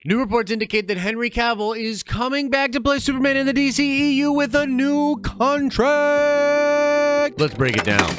New reports indicate that Henry Cavill is coming back to play Superman in the DCEU with a new contract. Let's break it down.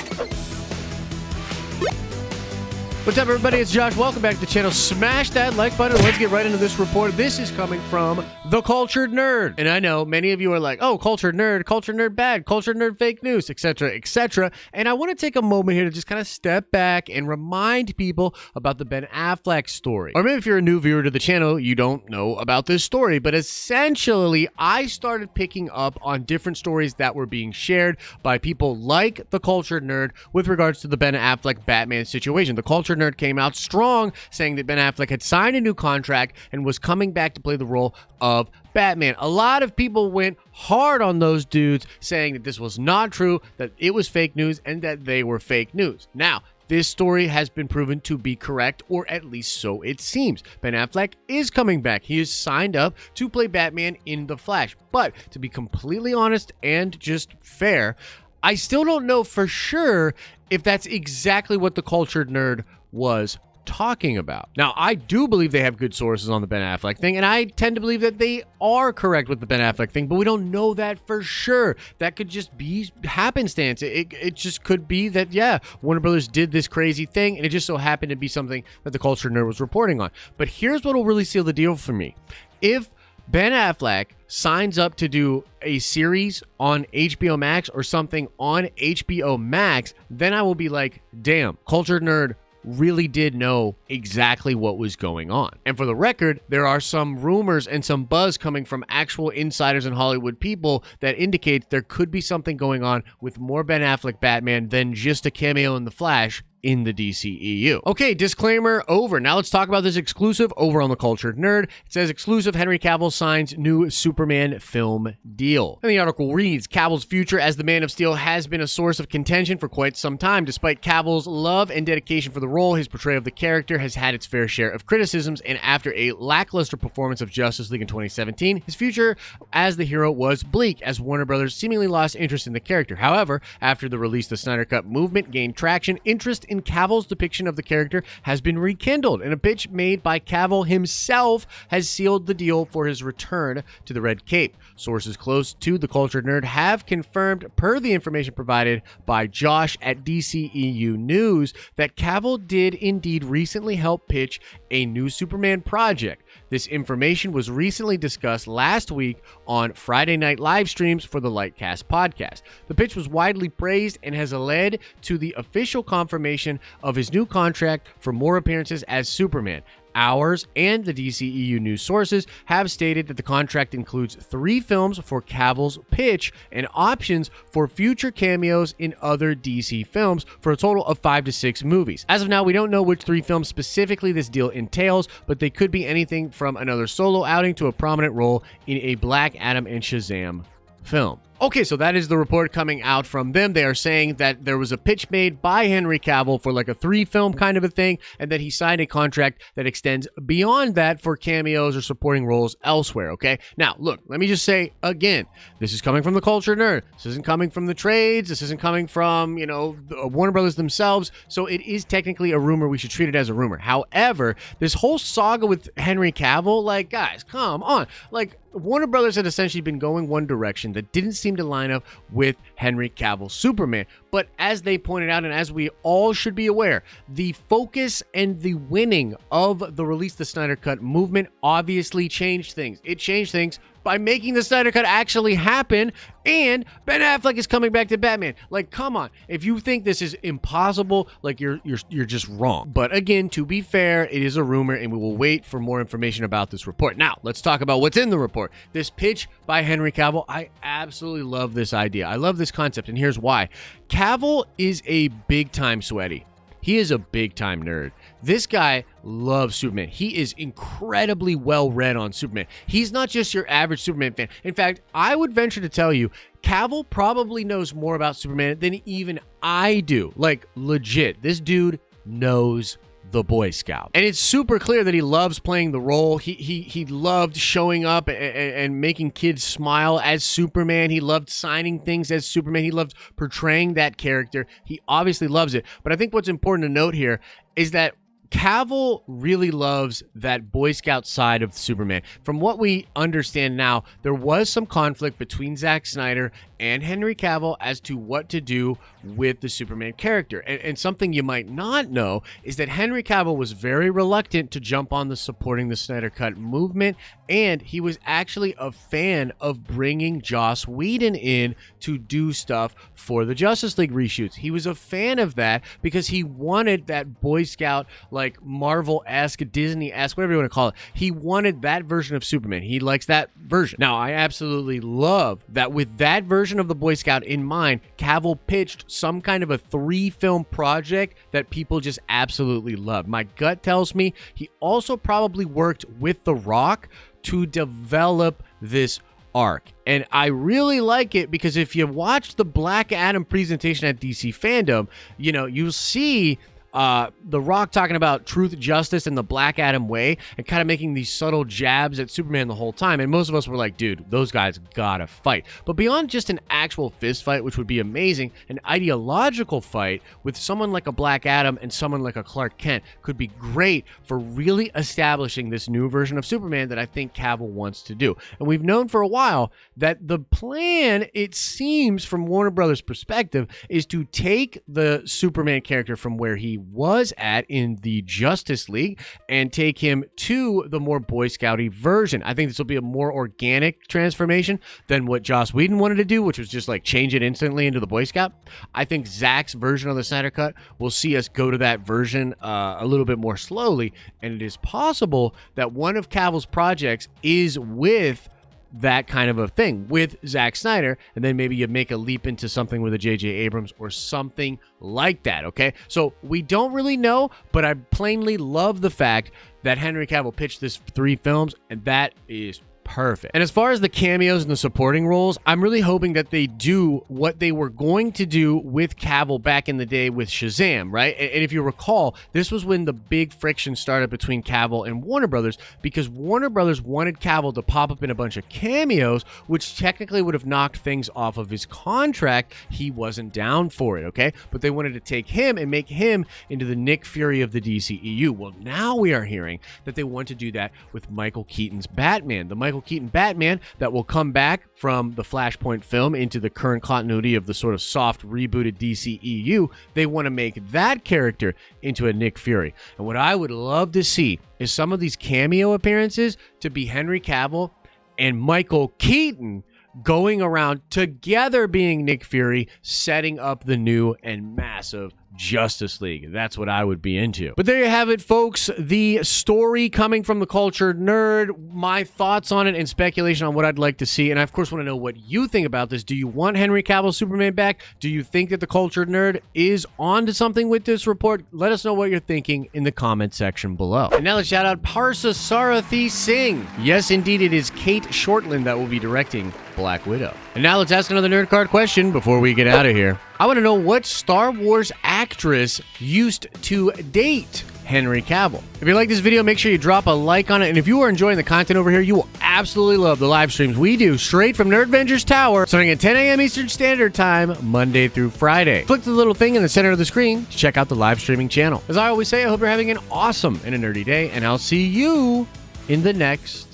What's up, everybody? It's Josh. Welcome back to the channel. Smash that like button. Let's get right into this report. This is coming from The Cultured Nerd. And I know many of you are like, oh, cultured nerd bad, cultured nerd fake news, etc., etc. And I want to take a moment here to just kind of step back and remind people about the Ben Affleck story. Or maybe if you're a new viewer to the channel, you don't know about this story. But essentially, I started picking up on different stories that were being shared by people like The Cultured Nerd with regards to the Ben Affleck Batman situation. The Cultured Nerd came out strong, saying that Ben Affleck had signed a new contract and was coming back to play the role of Batman. A lot of people went hard on those dudes, saying that this was not true, that it was fake news, and that they were fake news. Now, this story has been proven to be correct, or at least so it seems. Ben Affleck is coming back. He is signed up to play Batman in The Flash. But to be completely honest and just fair, I still don't know for sure if that's exactly what The Cultured Nerd was talking about. Now, I do believe they have good sources on the Ben Affleck thing, and I tend to believe that they are correct with the Ben Affleck thing, but we don't know that for sure. That could just be happenstance. It just could be that, yeah, Warner Brothers did this crazy thing, and it just so happened to be something that the Cultured Nerd was reporting on. But here's what will really seal the deal for me. If Ben Affleck signs up to do a series on HBO Max or something on HBO Max, then I will be like, damn, Cultured Nerd really did know exactly what was going on. And for the record, there are some rumors and some buzz coming from actual insiders and Hollywood people that indicate there could be something going on with more Ben Affleck Batman than just a cameo in The Flash in the DCEU. Okay, disclaimer over. Now let's talk about this exclusive over on The Cultured Nerd. It says exclusive, Henry Cavill signs new Superman film deal. And the article reads, Cavill's future as the Man of Steel has been a source of contention for quite some time. Despite Cavill's love and dedication for the role, his portrayal of the character has had its fair share of criticisms, and after a lackluster performance of Justice League in 2017, his future as the hero was bleak, as Warner Brothers seemingly lost interest in the character. However, after the release, the Snyder Cut movement gained traction. Interest in Cavill's depiction of the character has been rekindled, and a pitch made by Cavill himself has sealed the deal for his return to the Red Cape. Sources close to The Cultured Nerd have confirmed, per the information provided by Josh at DCEU News, that Cavill did indeed recently help pitch a new Superman project. This information was recently discussed last week on Friday night live streams for the Lightcast podcast. The pitch was widely praised and has led to the official confirmation of his new contract for more appearances as Superman. Ours and the DCEU news sources have stated that the contract includes 3 films for Cavill's pitch and options for future cameos in other DC films for a total of 5 to 6 movies. As of now, we don't know which 3 films specifically this deal entails, but they could be anything from another solo outing to a prominent role in a Black Adam and Shazam film. Okay, so that is the report coming out from them. They are saying that there was a pitch made by Henry Cavill for like a 3-film kind of a thing, and that he signed a contract that extends beyond that for cameos or supporting roles elsewhere, okay? Now, look, let me just say again, this is coming from The Cultured Nerd. This isn't coming from the trades. This isn't coming from, Warner Brothers themselves, so it is technically a rumor. We should treat it as a rumor. However, this whole saga with Henry Cavill, like, guys, come on. Like, Warner Brothers had essentially been going one direction that didn't seem to line up with Henry Cavill's Superman. But as they pointed out, and as we all should be aware, the focus and the winning of the Release the Snyder Cut movement obviously changed things. It changed things by making the Snyder Cut actually happen, and Ben Affleck is coming back to Batman. Like, come on. If you think this is impossible, like, you're just wrong. But again, to be fair, it is a rumor, and we will wait for more information about this report. Now, let's talk about what's in the report. This pitch by Henry Cavill, I absolutely love this idea. I love this concept, and here's why. Cavill is a big-time sweaty. He is a big-time nerd. This guy loves Superman. He is incredibly well-read on Superman. He's not just your average Superman fan. In fact, I would venture to tell you, Cavill probably knows more about Superman than even I do. Like, legit. This dude knows the Boy Scout. And it's super clear that he loves playing the role. He loved showing up and making kids smile as Superman. He loved signing things as Superman. He loved portraying that character. He obviously loves it. But I think what's important to note here is that Cavill really loves that Boy Scout side of Superman. From what we understand now, there was some conflict between Zack Snyder and Henry Cavill as to what to do with the Superman character. And something you might not know is that Henry Cavill was very reluctant to jump on the supporting the Snyder Cut movement, and he was actually a fan of bringing Joss Whedon in to do stuff for the Justice League reshoots. He was a fan of that because he wanted that Boy Scout, like Marvel-esque, Disney-esque, whatever you want to call it. He wanted that version of Superman. He likes that version. Now, I absolutely love that with that version of the Boy Scout in mind, Cavill pitched some kind of a 3-film project that people just absolutely love. My gut tells me he also probably worked with The Rock to develop this arc. And I really like it because if you watch the Black Adam presentation at DC Fandom, you'll see The Rock talking about truth, justice, and the Black Adam way, and kind of making these subtle jabs at Superman the whole time. And most of us were like, dude, those guys gotta fight. But beyond just an actual fist fight, which would be amazing, an ideological fight with someone like a Black Adam and someone like a Clark Kent could be great for really establishing this new version of Superman that I think Cavill wants to do. And we've known for a while that the plan, it seems from Warner Brothers' perspective, is to take the Superman character from where he was at in the Justice League and take him to the more Boy Scouty version. I think this will be a more organic transformation than what Joss Whedon wanted to do, which was just like change it instantly into the Boy Scout. I think Zack's version of the Snyder Cut will see us go to that version a little bit more slowly, and it is possible that one of Cavill's projects is with that kind of a thing with Zack Snyder, and then maybe you make a leap into something with a J.J. Abrams or something like that, okay? So we don't really know, but I plainly love the fact that Henry Cavill pitched this 3 films, and that is perfect. And as far as the cameos and the supporting roles, I'm really hoping that they do what they were going to do with Cavill back in the day with Shazam, right? And if you recall, this was when the big friction started between Cavill and Warner Brothers, because Warner Brothers wanted Cavill to pop up in a bunch of cameos, which technically would have knocked things off of his contract. He wasn't down for it, okay? But they wanted to take him and make him into the Nick Fury of the DCEU. Well, now we are hearing that they want to do that with Michael Keaton's Batman. The Michael Keaton Batman that will come back from the Flashpoint film into the current continuity of the sort of soft rebooted DCEU. They want to make that character into a Nick Fury. And what I would love to see is some of these cameo appearances to be Henry Cavill and Michael Keaton going around together being Nick Fury, setting up the new and massive Justice League. That's what I would be into. But there you have it, folks. The story coming from the Cultured Nerd, my thoughts on it and speculation on what I'd like to see. And I, of course, want to know what you think about this. Do you want Henry Cavill Superman back? Do you think that the Cultured Nerd is onto something with this report? Let us know what you're thinking in the comment section below. And now let's shout out Parsa Sarathi Singh. Yes, indeed, it is Kate Shortland that will be directing Black Widow. And now let's ask another nerd card question before we get out of here. I want to know what Star Wars actress used to date Henry Cavill. If you like this video, make sure you drop a like on it. And if you are enjoying the content over here, you will absolutely love the live streams we do straight from Nerdvengers Tower, starting at 10 a.m. Eastern Standard Time, Monday through Friday. Click the little thing in the center of the screen to check out the live streaming channel. As I always say, I hope you're having an awesome and a nerdy day, and I'll see you in the next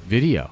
video.